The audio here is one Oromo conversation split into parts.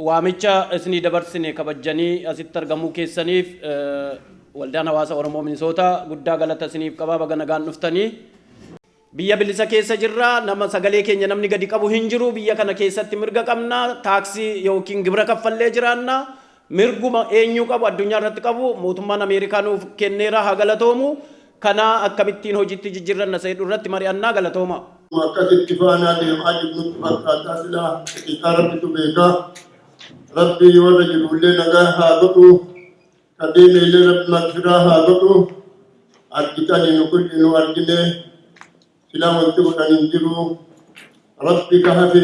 waamicha isinii dabarsine kabajanii asitti argamuu keessaniif waldaan hawaasa Oromoo Minisoota guddaa galata isiniif qaba. Baga nagaan dhuftanii. Biyya bilisa keessa jirra, nama sagalee keenya namni gadi qabu hin jiru. Biyya kana keessatti mirga qabna, taaksii yookiin gibira kaffallee jiraanna. Mirguma eenyu qabu addunyaa irratti qabu mootummaan Ameerikaa nuuf kenneera, haa galatoomu. Kana akkamittiin hojiitti jijjiirranna seedhu irratti mari'annaa, galatooma. Akkasitti faanaa deemaa jirnutti fakkaataa silaa xiqqaa rabbitu beekaa. Rabbi warra jirullee nagaa haa godhu, kadeemeellee rabbi magfiraa haa godhu. Argitanii nu kulli nu argine silaa wanti godhan hin jiru. Rabbi kahafi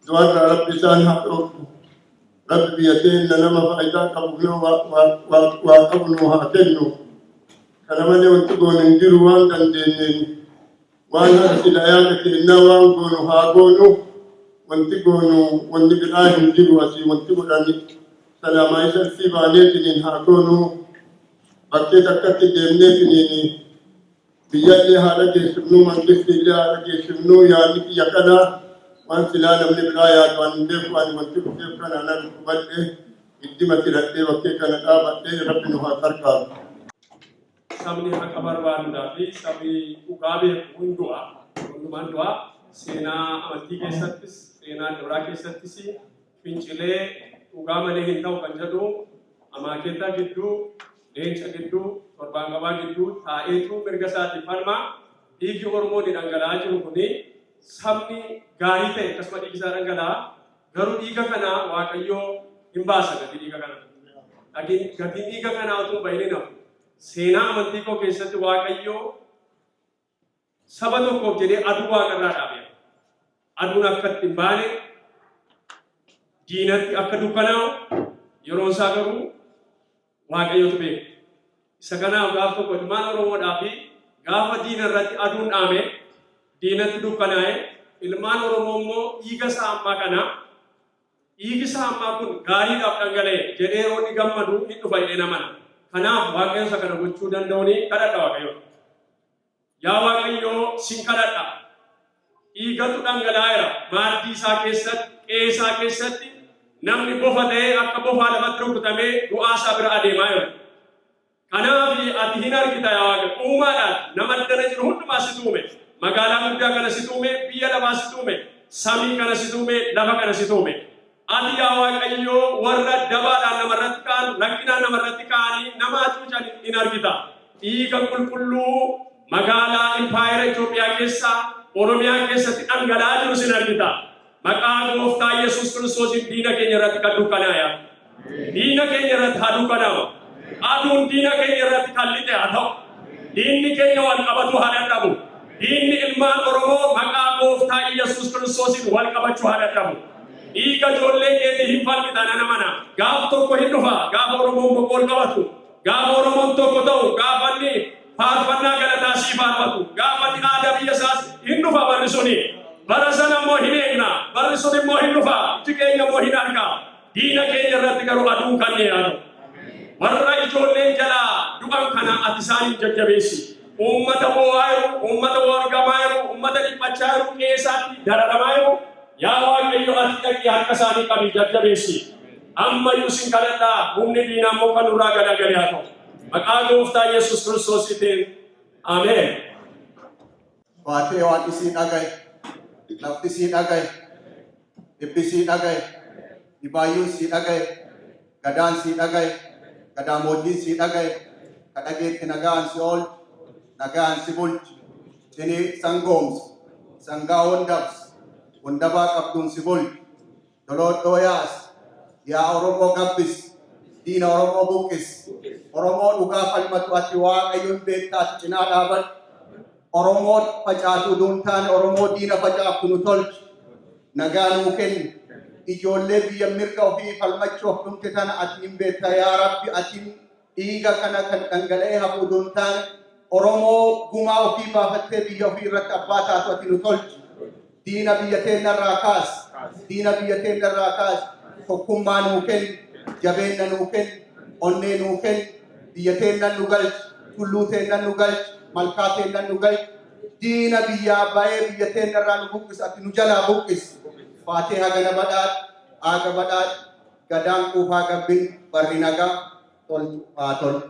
du'arraa rabbi isaan haa dhooftu. Rabbi biyyateen nama faayidaa qabu yoo waa qabu nu haa kennu. Kana malee wanti goonu hin jiru waan dandeenyeen. Waan silaa yaada kennaa waan goonu haa goonu. Wanti goonu wanti biraa hin jiru asii wanti godhani. Salaamaa isa fi baaneetiniin haa goonu. Bakkee takkatti deemneetiniin biyyallee haala geessifnuu mangistillee haala geessifnuu yaadni biyya kanaa waan silaa namni biraa yaadu waan hin beeku waan wanti dhufeef kana ana dubbadhe iddima filadhee bakkee kana dhaabadhee rabbi nu haa gargaaru. Sabni haqa barbaaduudhaa fi sabni dhugaa beeku hundumaan du'a seenaa amantii keessattis seenaa duraa keessattis fincilee dhugaa malee hin ta'u kan jedhu amaakeetaa gidduu leenca gidduu torbaan qabaa gidduu taa'eetu mirga isaatiif falmaa dhiigni Oromoo ni dhangala'aa jiru kuni sabni gaarii ta'e akkasuma dhiigi isaa dhangala'aa garuu dhiiga kana Waaqayyoo hin baasa gatii dhiiga kana. Gatiin dhiiga kanaa utuu baay'ineen hafu. Seenaa amantii koo keessatti Waaqayyoo saba tokkoof jedhee aduu waaqarraa dhaabeera. Aduun akka itti hin baane diinatti akka dukkanaa'u yeroo isaa garuu Waaqayyootu beeka. Isa kanaaf gaaf tokko ilmaan Oromoodhaa fi gaafa diina irratti aduun dhaame diinatti dukkanaa'e ilmaan Oromoo immoo dhiiga isaa ammaa kana dhiigi isaa ammaa kun gaariidhaaf dhangala'e jedhee yeroo inni gammadu hin dhufa jedhee namana. Kanaaf Waaqayyo isa kana gochuu danda'uuni kadhadha Waaqayyo. Yaa Waaqayyo sin kadhadha. Dhiigatu dhangala'eera maaddii isaa keessatti, qe'ee isaa keessatti namni bofa ta'ee akka bofaa lafatti rukutamee du'aa isaa bira adeemaa jiru. Kanaaf ati hin argita yaa Waaqayyo uumaadhaan nama addana jiru hundumaa si tuume. Magaalaa guddaa kana si tuume, biyya lafaa si tuume, samii kana si tuume, lafa kana si tuume. Ati yaa Waaqayyo warra dabaadhaan namarratti ka'an, rakkinaan namarratti ka'anii nama hacuucan hin argita. Dhiiga qulqulluu magaalaa Impaayera Itoophiyaa keessaa, Oromiyaa keessatti dhangala'aa jiru sin argita. Maqaa Gooftaa Yesuus Kiristoosiin diina keenya irratti kan dukkanaa'e. Diina keenya irratti haa dukkanaa'u. Aduun diina keenya irratti kan lixe haa ta'u. Diinni keenya wal qabatu haa dadhabu. Diinni ilmaan Oromoo maqaa Gooftaa Yesuus Kiristoosiin wal qabachuu haa dadhabu. Dhiiga ijoollee keetii hin falmitan ana mana. Gaaf tokko hin dhufa. Gaafa Oromoon boqqool qabatu. Gaafa Oromoon tokko ta'u. Gaafa inni faarfannaa galataa sii faarfatu. Gaafa inni aadaa biyya isaas hin dhufa barri suni. Bara sana immoo hin eegna. Barri sun immoo hin dhufa. Iji keenya immoo hin arga. Diina keenya irratti garuu aduun kan yaadu. Warra ijoolleen jalaa du'an kana ati isaaniin jajjabeessi. Uummata boo'aa jiru, uummata wargamaa jiru, uummata dhiphachaa jiru, keessaatti dararamaa jiru. Yaa Waaqayyo ati dhaqii harka isaanii qabii jajjabeessi. Ammayyuu sin kadhadhaa humni diinaa immoo kan nurraa galagalee haa ta'u. Maqaa Gooftaa Yesuus Kiristoosiitiin Ameen. Baatee waan isii dhagaye, lafti isii dhagaye, dhibbi isii dhagaye, dhibaayyuun isii dhagaye, gadaan isii dhagaye, gadaamoolliin isii dhagaye, kadhageetti nagaan si oolchu, nagaan si bulchu, sinii sangoomsu, sangaa hondabsu. Wandabaa qabduun si bulchu, doloodhoo yaas, yaa Oromoo gabbis, diina Oromoo buqqis, Oromoo dhugaa falmatu ati Waaqayyoon beektaa ati cinaa dhaabadhu, Oromoo facaasuu duuntaan Oromoo diina facaaftu nu tolchu, nagaa nuu kenni, ijoollee biyya mirga ofii falmachuuf dhumte tana ati hin beektaa yaa Rabbi ati dhiiga kana kan dhangala'ee hafuu duuntaan Oromoo gumaa ofii baafattee biyya ofii irratti abbaa taatu ati nu tolchu. Diina biyya teenya irraa kaas, diina biyya teenya irraa kaas, tokkummaa nuu kenni, jabeenya nuu kenni, onnee nuu kenni, biyya teenya nu galchi, tulluu teenya nu galchi, malkaa teenya nu galchi, diina biyyaa baay'ee biyya teenya irraa nu buqqis, ati nu jalaa buqqis. Faatee hagana badhaadha, aga badhaadh gadaan quufaa gabbin barri nagaa toltu haa tolu.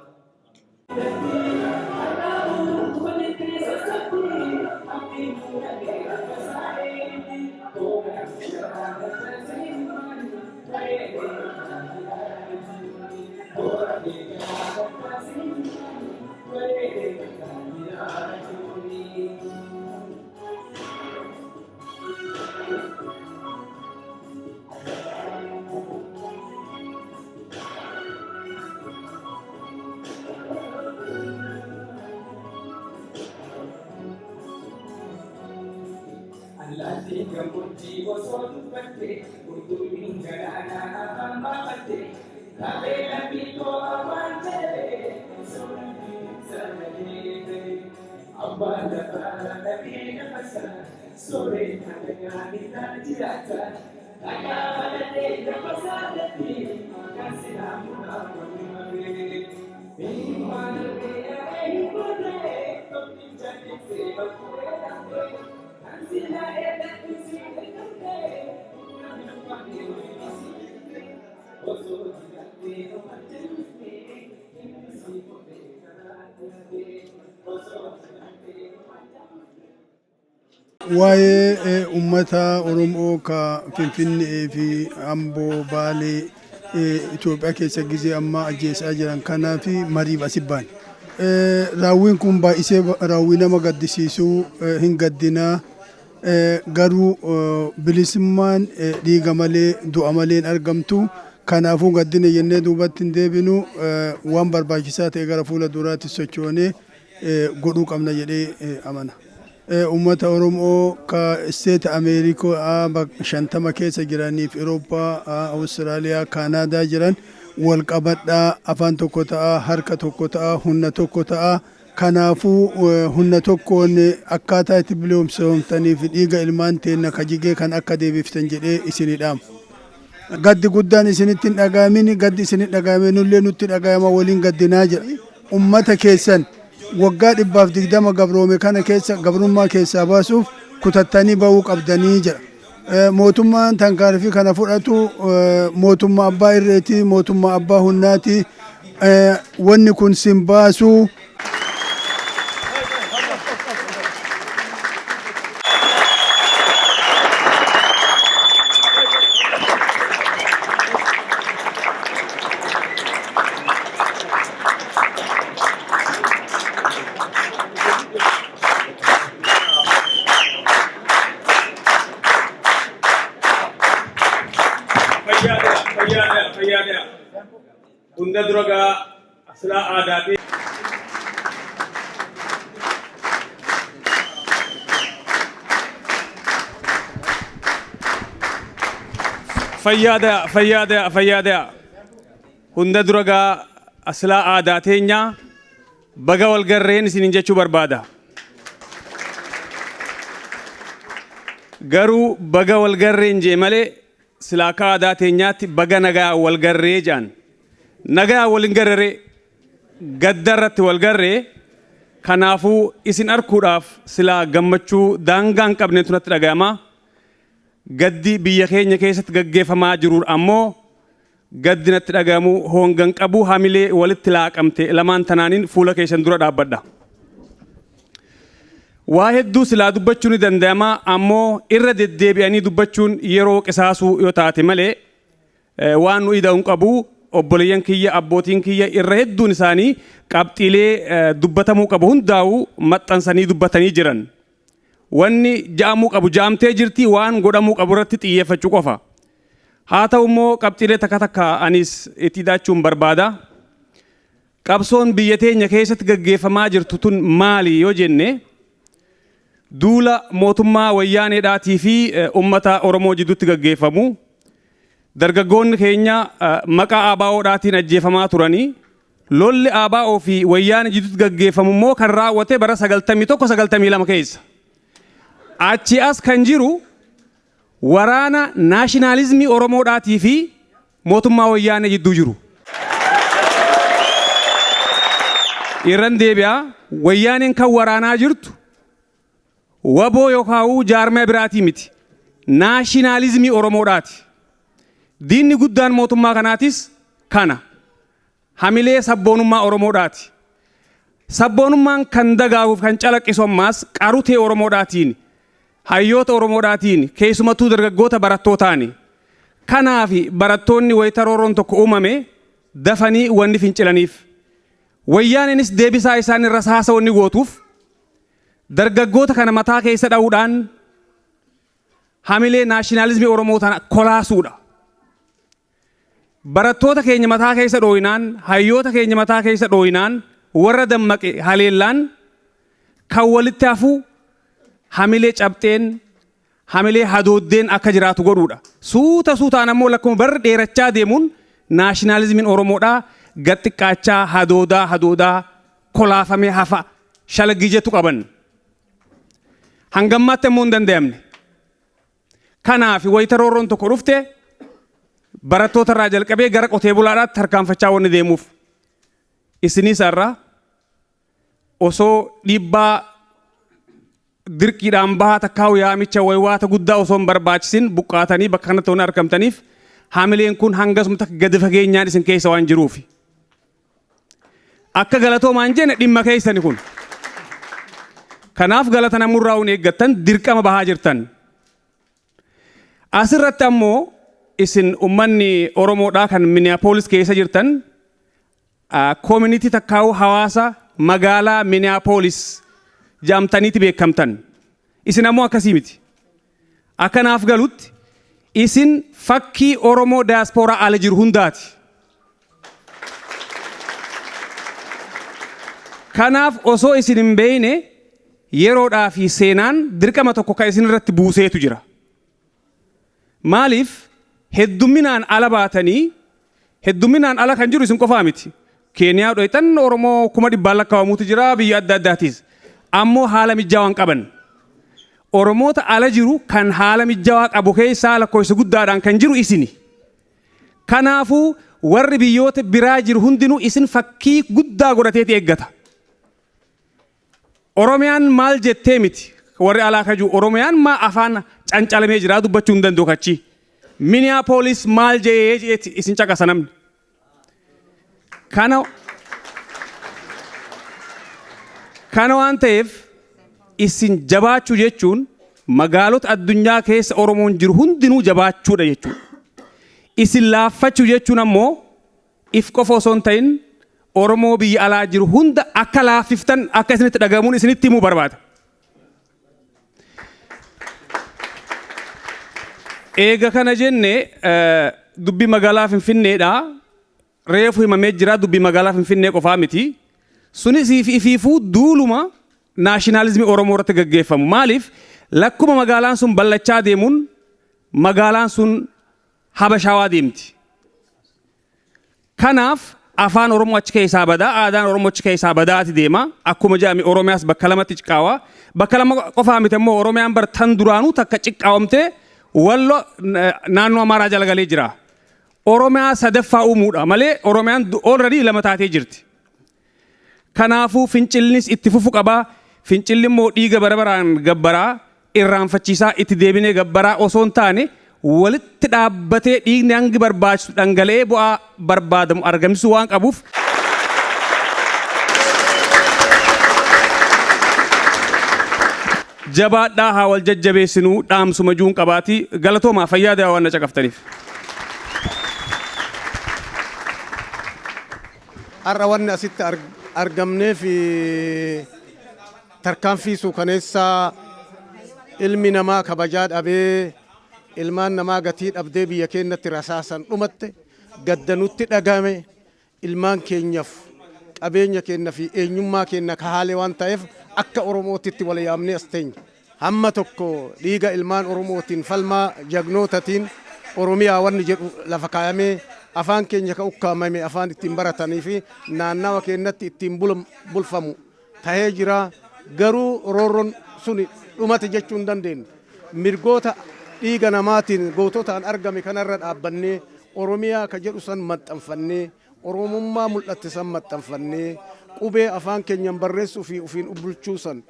waa'ee ummata Oromoo ka Finfinnee fi Amboo Baalee Itoophiyaa keessa gizee amma ajjeesaa jiran kanaa fi mariif asii baan. Raawwiin kun baay'isee raawwii nama gaddisiisuu hin gaddinaa garuu bilisummaan dhiiga malee du'a malee hin argamtu. Kanaafuu gaddina jennee duubatti hin deebinu waan barbaachisaa ta'e gara fuula duraatti sochoonee godhuu qabna jedhee amana. Ummata Oromoo ka State America 50 keessa jiraniif Eurooppaa, Awustiraaliyaa, Kaanaadaa jiran wal qabadhaa afaan tokko ta'a, harka tokko ta'a, humna tokko ta'a. Kanaafuu humna tokkoon akkaataa itti bilisoomtanii fi dhiiga ilmaan teenna kajigee kan akka deebiftan jedhee isinidhaam. Gaddi guddaan isinitti hin dhagaamin, gaddi isinitti dhagaame nullee nutti dhagaama waliin gaddinaa jira. Ummata keessan waggaa 120 gabroome kana keessa gabrummaa keessaa baasuuf kutattanii bahuu qabdanii jira. Mootummaan tankaarfii kana fudhatu mootummaa abbaa irreeti, mootummaa abbaa hunnaati. Wanni kun sin baasuu hunda duragaa aslaa aadaatii fayyaada hunda duragaa aslaa aadaa teenya baga walgarreen isinin jechuu barbaada. Garuu baga walgarreen jee malee silaakaa aadaa teenyaatti baga nagaa walgarree jaan. Nagaa waliin gararee gaddarratti wal garree kanaafuu isin arguudhaaf silaa gammachuu daangaa hin qabne tunatti dhaga'ama. Gaddi biyya keenya keessatti gaggeeffamaa jiru ammoo gaddi natti dhaga'amu hongan qabu hamilee walitti laaqamte lamaan tanaaniin fuula keessan dura dhaabbadha. Waa hedduu silaa dubbachuun ni danda'ama ammoo irra deddeebi'anii dubbachuun yeroo qisaasuu yoo taate malee waan nu ida'uun qabu. Obboleeyyan kiyya abbootiin kiyya irra hedduun isaanii qabxiilee dubbatamuu qabu hundaa'u maxxansanii dubbatanii jiran. Wanni ja'amuu qabu ja'amtee jirti waan godhamuu qabu irratti xiyyeeffachuu qofa. Haa ta'u immoo qabxiilee takka takka anis itti hidhachuun barbaada. Qabsoon biyya teenya keessatti gaggeeffamaa jirtu tun maali yoo jenne duula mootummaa wayyaaneedhaatii fi ummata Oromoo jidduutti gaggeeffamu. Dargaggoonni keenya maqaa ABO'dhaatiin ajjeefamaa turanii lolli ABO fi wayyaana jidduutti gaggeeffamu immoo kan raawwate bara 91-92 keessa. Achi as kan jiru waraana naashinaalizimii Oromoodhaatii fi mootummaa wayyaana jidduu jiru. Irran deebi'aa wayyaaniin kan waraanaa jirtu waboo yookaan jaarmaa biraatii miti. Naashinaalizimii Oromoodhaati. diinni guddaan mootummaa kanaatis kana hamilee sabboonummaa Oromoodhaati. Sabboonummaan kan dagaaguuf kan calaqqisu ammaas qarutee Oromoodhaatiin hayyoota Oromoodhaatiin keessumattuu dargaggoota barattootaani. Kanaaf barattoonni wayita roorroon tokko uumame dafanii wanni fincilaniif. Wayyaaniinis deebisaa isaan irra saasa wanni gootuuf dargaggoota kana mataa keessa dha'uudhaan hamilee naashinaalizimii Oromoo tana kolaasuudha. Barattoota keenya mataa keessa dhooyinaan, hayyoota keenya mataa keessa dhooyinaan warra dammaqe haleellaan kan walitti hafu hamilee cabxeen, hamilee hadooddeen akka jiraatu godhuudha. Suutaan ammoo lakkuma barri dheerachaa deemuun naashinaalizimiin Oromoodhaa gad xiqqaachaa hadoodaa kolaafamee hafa shalaggijetu qaban. Hangammaatti ammoo hin danda'amne. Kanaaf wayita roorroon tokko dhufte barattoota irraa jalqabee gara qotee bulaadhaatti tarkaanfachaa wanni deemuuf. Isinis irraa osoo dhiibbaa dirqiidhaan bahaa takkaa'u yaamicha waywaata guddaa osoo hin barbaachisin buqqaatanii bakka kanatti waan argamtaniif hamileen kun hangasuma gadi fageenyaan isin keessa waan jiruuf. Akka galatoomaan jenne dhimma keessani kun. Kanaaf galata namurraa hin eeggattan dirqama bahaa jirtan. Asirratti ammoo isin ummanni Oromoodhaa kan Minneapolis keessa jirtan community takkaa'u hawaasa magaalaa Minneapolis jaamtaniiti beekamtan. Isin ammoo akkasii miti. Akkanaaf galutti isin fakkii Oromoo diasporaa ala jiru hundaati. Kanaaf osoo isin hin beeyne yeroodhaa fi seenaan dirqama tokko kan isin irratti buuseetu jira. Maaliif heddumminaan ala baatanii heddumminaan ala kan jiru isin qofaa miti. Keeniyaa dhoytan Oromoo 100,000 lakkaa'amuutu jira biyya adda addaatiis. Ammoo haala mijaawaan qaban. Oromoota ala jiru kan haala mijaawaa qabu keessaa lakkoofsa guddaadhaan kan jiru isini. Kanaafuu warri biyyoota biraa jiru hundinuu isin fakkii guddaa godhateeti eeggata. Oromiyaan maal jettee miti warri alaa kaju Oromiyaan maa afaan cancalamee jira dubbachuu hin danda'u kachi. Minneapolis maal jee isin caqasa namni. Kana waan ta'eef isin jabaachuu jechuun magaalota addunyaa keessa Oromoon jiru hundinuu jabaachuudha jechuudha. Isin laaffachuu jechuun ammoo if qofa osoo hin ta'in Oromoo biyya alaa jiru hunda akka laaffiftan akka isinitti dhagahamuun isinitti himuu barbaada. Eega kana jenne dubbi magaalaa Finfinneedhaa reefu himamee jira dubbi magaalaa Finfinnee qofaa miti. Sunis ifiifuu duuluma naashinaalizimii Oromoo irratti gaggeeffamu. Maaliif lakkuma magaalaan sun ballachaa deemuun magaalaan sun habashaawaa deemti. Kanaaf afaan Oromoo achi keessaa badaa, aadaan Oromoo achi keessaa badaati deema. Akkuma jedhame Oromiyaas bakka lamatti ciqqaawaa. Bakka lama qofaa miti immoo Oromiyaan bar tan duraanuu takka ciqqaawamtee wallo naannoo Amaaraa jala galee jira. Oromiyaa sadaffaa uumuudha malee Oromiyaan already lama taatee jirti. Kanaafuu fincilnis itti fufu qabaa. Fincilli immoo dhiiga barabaraan gabbaraa irraanfachiisaa itti deebinee gabbaraa osoo hin taane walitti dhaabbatee dhiigni hangi barbaachisu dhangala'ee bu'aa barbaadamu argamsiisuu waan qabuuf. Jabaadhaa haa wal jajjabeessinuu dhaamsuma juun qabaati galatoomaa fayyaada waan na caqaftaniif. Har'a wanni asitti argamnee fi tarkaanfii suukaneessaa ilmi namaa kabajaa dhabee ilmaan namaa gatii dhabdee biyya keenyatti rasaasan dhumatte gaddanutti dhagame ilmaan keenyaaf qabeenya keenya fi eenyummaa keenya kahaalee waan ta'eef akka Oromootitti wal yaamnee as teenya. Hamma tokko dhiiga ilmaan Oromootiin falmaa jagnootatiin Oromiyaa wanni jedhu lafa kaayamee afaan keenya ka ukkaamame afaan ittiin baratanii fi naannawa keenyatti ittiin bulfamu tahee jira. Garuu roorroon suni dhumate jechuu hin dandeenye. Mirgoota dhiiga namaatiin goototaan argame kanarra dhaabbannee Oromiyaa ka jedhu san maxxanfannee Oromummaa mul'atte san maxxanfannee qubee afaan keenyan barreessuu fi ufiin bulchuu san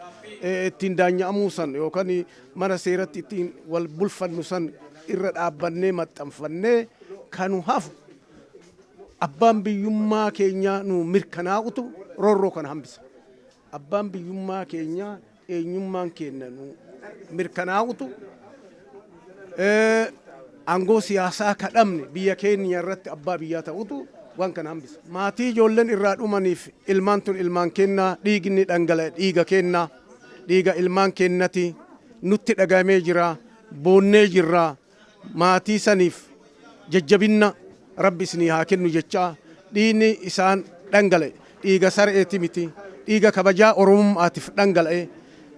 ittiin daanya'amuu san yookaan mana seeratti ittiin wal bulfannu san irra dhaabbannee maxxanfannee kanu hafu abbaan biyyummaa keenya nu mirkanaa'utu roorroo kana hambisa. Abbaan biyyummaa keenya eenyummaan keenya nu mirkanaa'utu aangoo siyaasaa kadhamne biyya keenya irratti abbaa biyyaa ta'utu waan kana hambisa. Maatii ijoolleen irraa dhumaniif ilmaan tun ilmaan kennaa dhiigni dhangala'e dhiiga kennaa dhiiga ilmaan kennati nutti dhagamee jira boonnee jirra maatii saniif jajjabinna rabbi isinii haa kennu jechaa dhiigni isaan dhangala'e dhiiga sar'eeti miti dhiiga kabajaa oromummaatiif dhangala'e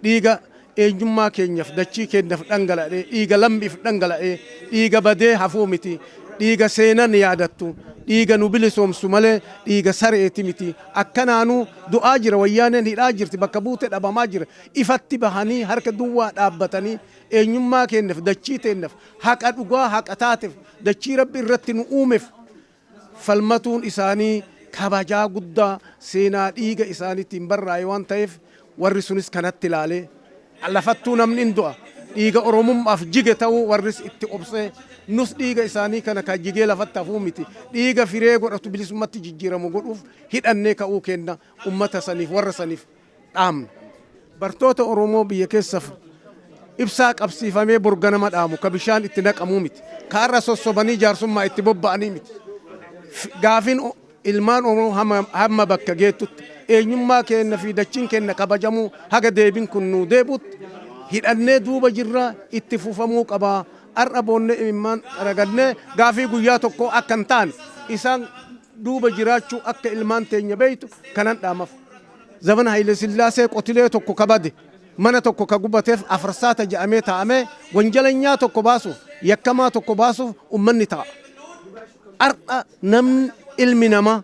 dhiiga eenyummaa keenyaaf dachii keenyaaf dhangala'e dhiiga lammiif dhangala'e dhiiga badee hafuu miti dhiiga seenan yaadattu dhiiga nu bilisoomsu malee dhiiga sar'eeti miti akkanaanuu du'aa jira wayyaaneen hidhaa jirti bakka buute dhabamaa jira ifatti bahanii harka duwwaa dhaabbatanii eenyummaa keenyaaf dachii teenyaaf haqa dhugaa haqa taateef dachii rabbi irratti nu uumeef falmatuun isaanii kabajaa guddaa seenaa dhiiga isaaniitiin barraa'e waan ta'eef warri sunis kanatti ilaalee lafattuu namni hin du'a dhiiga oromummaaf jige ta'uu warris itti obsee nus dhiiga isaanii kana kan jigee lafatti hafuu miti dhiiga firee godhatu bilisummatti jijjiiramu godhuuf hidhannee ka'uu kenna ummata saniif warra saniif dhaamna. Bartoota Oromoo biyya keessaaf ibsaa qabsiifamee borga nama dhaamu ka bishaan itti naqamuu miti kaarra sossobanii jaarsummaa itti bobba'anii miti. Gaafin ilmaan Oromoo hamma bakka geettutti eenyummaa keenya fi dachiin keenya kabajamuu haga deebin kun nuu deebutti hidhannee duuba jirra itti fufamuu qabaa. Ar'a boonnee imimmaan aragannee gaafii guyyaa tokko akka hin taane isaan duuba jiraachuu akka ilmaan teenya beeytu kanan dhaamaf. Zamana Haile Sillaasee qotilee tokko kabade mana tokko ka gubateef afarsaata ja'amee taa'amee wanjalanyaa tokko baasuuf yakkamaa tokko baasuuf ummanni ta'a. Ar'a namni ilmi namaa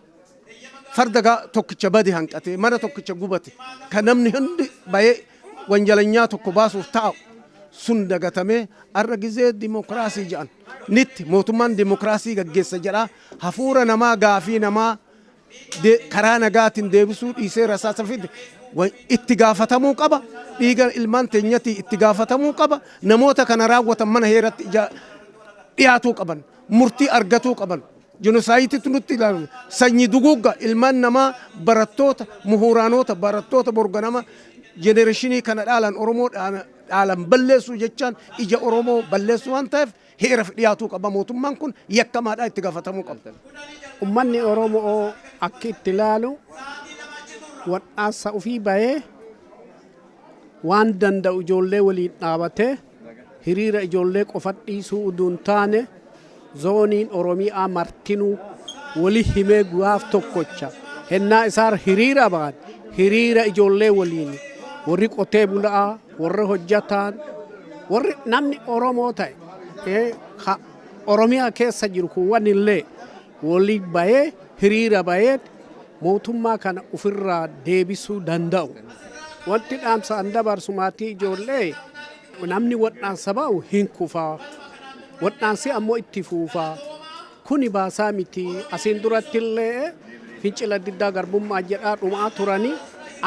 farda tokkicha bade hanqate mana tokkicha gubate ka namni hundi bayee wanjalanyaa tokko baasuuf taa'u. Sun dagatamee arra gizee dimokiraasii jedhan nitti mootummaan dimokiraasii gaggeessa jedha hafuura namaa gaafii namaa karaa nagaatiin deebisuu dhiisee rasaasa fide itti gaafatamuu qaba dhiiga ilmaan teenyatii itti gaafatamuu qaba namoota kana raawwatan mana heeratti dhiyaatuu qaban murtii argatuu qaban jenosaayitiitu nutti ilaalu sanyii duguugga ilmaan namaa barattoota muhuraanota barattoota borganama jenereeshinii kana dhaalan Oromoo dhaalan balleessuu jechaan ija Oromoo balleessuu waan ta'eef heera dhiyaatuu qaba mootummaan kun yakkamaadhaa itti gaafatamuu qabda. Ummanni Oromoo akka itti ilaalu wadhaasa ofii bahee waan danda'u ijoollee waliin dhaabatee hiriira ijoollee qofa dhiisuu uduun taane zooniin Oromiyaa martinuu wali himee gaaf tokkocha hennaa isaa hiriira ba'an hiriira ijoollee waliin warri qotee bulaa warri hojjataan warri namni Oromoo ta'e Oromiyaa keessa jiru kuwwan illee wali bahee hiriira bahee mootummaa kana ofirraa deebisuu danda'u. Wanti dhaamsaan dabarsu maatii ijoollee namni wadhaansa ba'u hin kufaa wadhaansi ammoo itti fufaa kuni baasaa miti asiin duratti illee fincila diddaa garbummaa jedhaa dhumaa turanii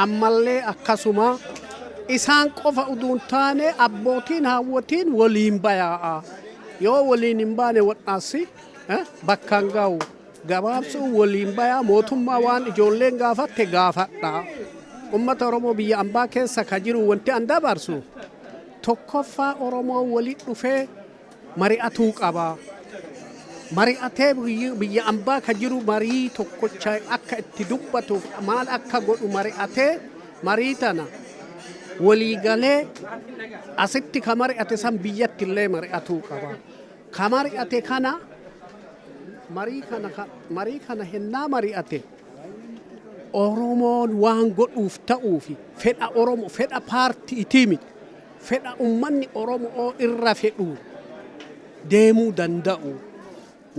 ammallee akkasuma isaan qofa uduun taane abbootiin haawwatiin waliin bayaa yoo waliin hin baane wadhaansi bakkaan ga'u gabaabsuu waliin bayaa mootummaa waan ijoolleen gaafatte gaafadha. Ummata Oromoo biyya ambaa keessa ka jiru wanti an dabarsu tokkoffaa Oromoo waliin dhufee mari'atuu qaba. Mari'atee biyya ambaa ka jiru marii tokkocha akka itti dubbatuuf maal akka godhu mari'atee marii tana walii galee asitti ka mari'ate san biyyatti illee mari'atuu qaba. Ka mari'ate kana marii kana hennaa mari'ate Oromoon waan godhuuf ta'uufi fedha Oromoo fedha paartiitii miti fedha ummanni Oromoo irra fedhu deemuu danda'u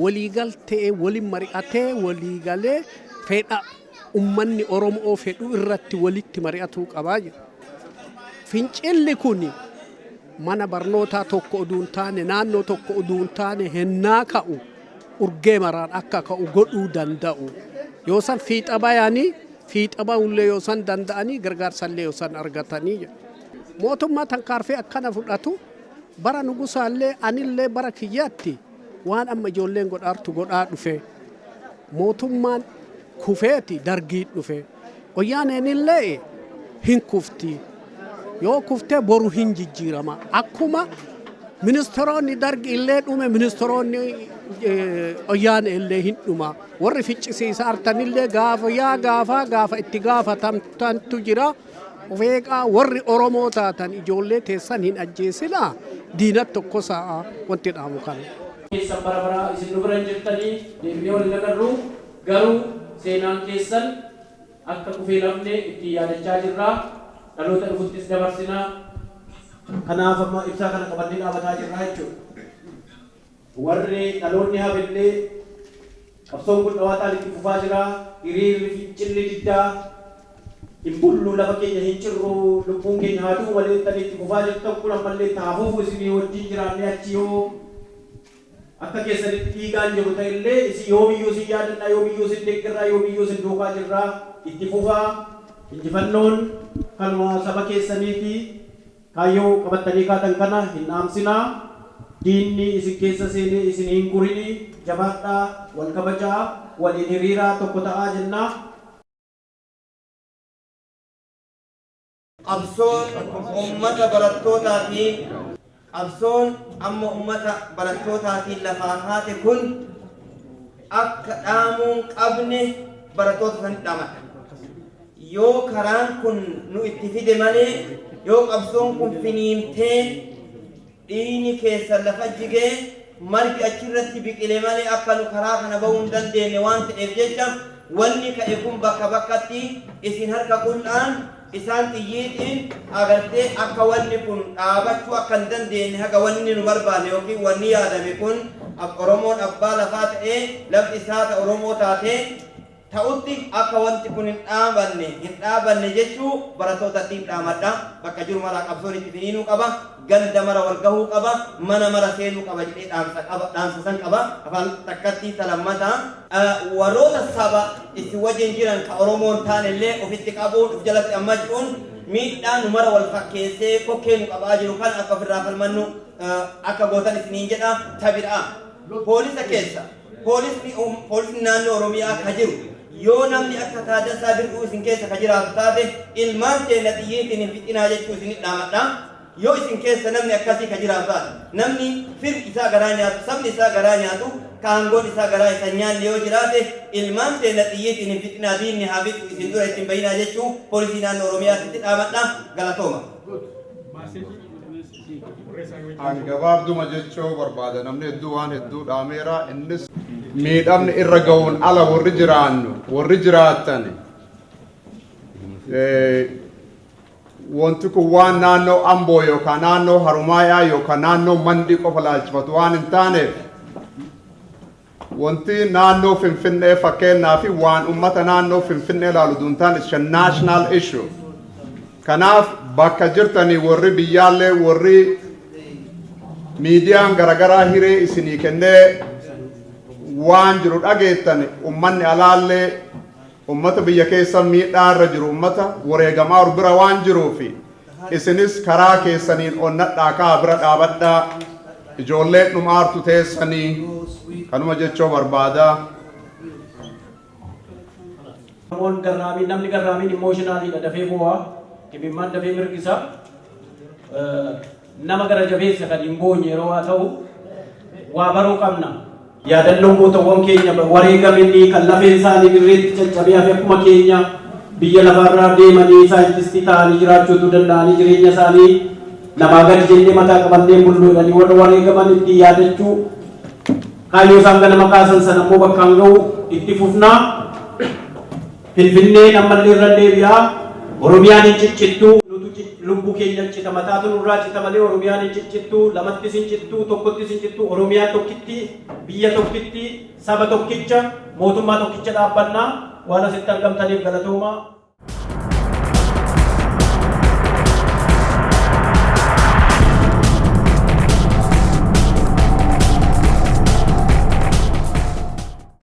waliigaltee waliin mari'atee waliigalee fedha ummanni Oromoo fedhu irratti walitti mari'atuu qabaa jira. Fincilli kun mana barnootaa tokko uduun taane naannoo tokko uduun taane hennaa ka'u urgee maraan akka ka'u godhuu danda'u. Yoo san fiixa bayanii fiixa bahullee yoo san danda'anii gargaarsallee yoo san argatanii mootummaa tankaarfee akkana fudhatu bara nugusaallee anillee bara kiyyaatti waan amma ijoolleen godhaartu godhaa dhufe mootummaan kufeeti dargii dhufe wayyaaneen illee hin kufti yoo kuftee boru hin jijjiirama akkuma ministeeronni dargi illee dhume ministeeronni wayyaanee illee hin dhuma warri ficcisiisa artan illee gaafa itti gaafatamtantu jira ofeeqaa warri Oromoo taatan ijoollee teessan hin ajjeesina diinat tokko sa'a wanti dhaamu kana. Keessan bara isin nu bira jirtanii deemnee waliin agarru garuu seenaan keessan akka kufee lafne itti yaadachaa jirra dhaloota dhufuttis dabarsinaa kanaaf amma ibsaa kana qabannee dhaabataa jirra jechuudha. Warri dhaloonni hafillee qabsoon kun dhawaataan itti fufaa jira hiriirri fincilli diddaa hin bullu lafa keenya hin cirru lubbuun keenya haaduu malee tanii itti fufaa jirtan kun ammallee taafuuf isinii wajjin jiraannee achi yoo akka keessanitti dhiigaan jiru ta'ellee isin yoomiyyuu isin yaadannaa yoomiyyuu isin deeggarraa yoomiyyuu isin duukaa jirraa itti fufaa injifannoon kanuma saba keessaniiti kaayyoo qabattanii kaatan kana hin dhaamsinaa diinni isin keessa seenee isin hin gurini jabaadhaa wal kabajaa waliin hiriiraa tokko ta'aa jennaa. Qabsoon ummata barattootaati qabsoon amma ummata barattootaati lafaan haate kun akka dhaamuun qabne barattoota sanatti dhaamadha. Yoo karaan kun nu itti fide malee yoo qabsoon kun finiintee dhiini keessa lafa jigee margi achirratti biqile malee akka nu karaa kana bahuu hin dandeenye waan ta'eef jecha wanni ka'e kun bakka bakkatti isin harka qullaa isaan xiyyiitiin agartee akka wanni kun dhaabachuu akka hin dandeenye haga wanni nu barbaanne yookiin wanni yaadame kun Oromoon abbaa lafaa ta'ee lafti isaa ta Oromoo taatee ta'utti akka wanti kun hin dhaabanne jechuu barattootatti dhaamadha. Bakka jiru mara qabsoon itti finiinuu qaba ganda mara wal gahuu qaba mana mara seenuu qaba jedhee dhaamsa san qaba. Afaan takkatti talammata warroota saba itti wajjin jiran ka Oromoon taanellee ofitti qabuun of jalatti ammachuun miidhaa nu mara wal fakkeessee kokkee nu qabaa jiru kan akka ofirraa falmannu akka gootan isiniin jedha tabidha. Poolisa keessa poolisni naannoo Oromiyaa ka jiru yoo namni akka Taaddasaa Birruu isin keessa ka jiraatu taate ilmaan keenya xiyyiitiin hin fixinaa jechuu isin dhaamadha. Yoo isin keessa namni akkasii ka jiraatu taate namni firri isaa garaa nyaatu sabni isaa garaa nyaatu kaangoon isaa garaa isa nyaanne yoo jiraate ilmaan keenya xiyyiitiin hin fixinaa diinni haa fixu isin dura ittiin bayinaa jechuu poolisii naannoo Oromiyaatti dhaamadha. Galatooma. Ani gabaabduma jechuu barbaada namni hedduu waan hedduu dhaameera innis miidhamni irra ga'uun ala warri jiraatan wanti kun waan naannoo Amboo yookaan naannoo Harumaayaa yookaan naannoo Mandii qofa laalchifatu waan hin taaneef wanti naannoo Finfinnee fakkeenyaa fi waan ummata naannoo Finfinnee ilaalu duuntaan is a national issue. Kanaaf bakka jirtanii warri biyyaallee warri miidiyaan garagaraa hiree isinii kennee waan jiru dhageettan ummanni alaallee ummata biyya keessa miidhaa irra jiru ummata wareegamaa bira waan jiruufi isinis karaa keessaniin onnadhaa kaa bira dhaabadhaa ijoollee dhumaartu teessanii kanuma jechoo barbaada. Namni garraamiin imooshinaaliidha dafee bu'aa dhibimmaan dafee mirgisa nama gara jabeessa kan hin boonye yeroo haa ta'u waa baruu qabna. Yaadannoon gootawwan keenya wareegamanii kan lafeen isaanii dirreetti caccabee hafe akkuma keenya biyya lafarraa deemanii saayintistii ta'anii jiraachuutu danda'anii jireenya isaanii namaa gadi jennee mataa qabannee bulluudhanii warra wareegaman itti yaadachuu kaayyoo isaan ganama kaasan sana immoo bakkaan ga'u itti fufnaa. Finfinneen ammallee irra deebi'aa Oromiyaan hin ciccittuu lubbuu keenya cita mataatu nurraa cita malee Oromiyaan hin ciccittuu lamattis hin cittuu tokkottis hin cittuu Oromiyaa tokkitti biyya tokkitti saba tokkicha mootummaa tokkicha dhaabbannaa waan asitti argamtaniif galatoomaa.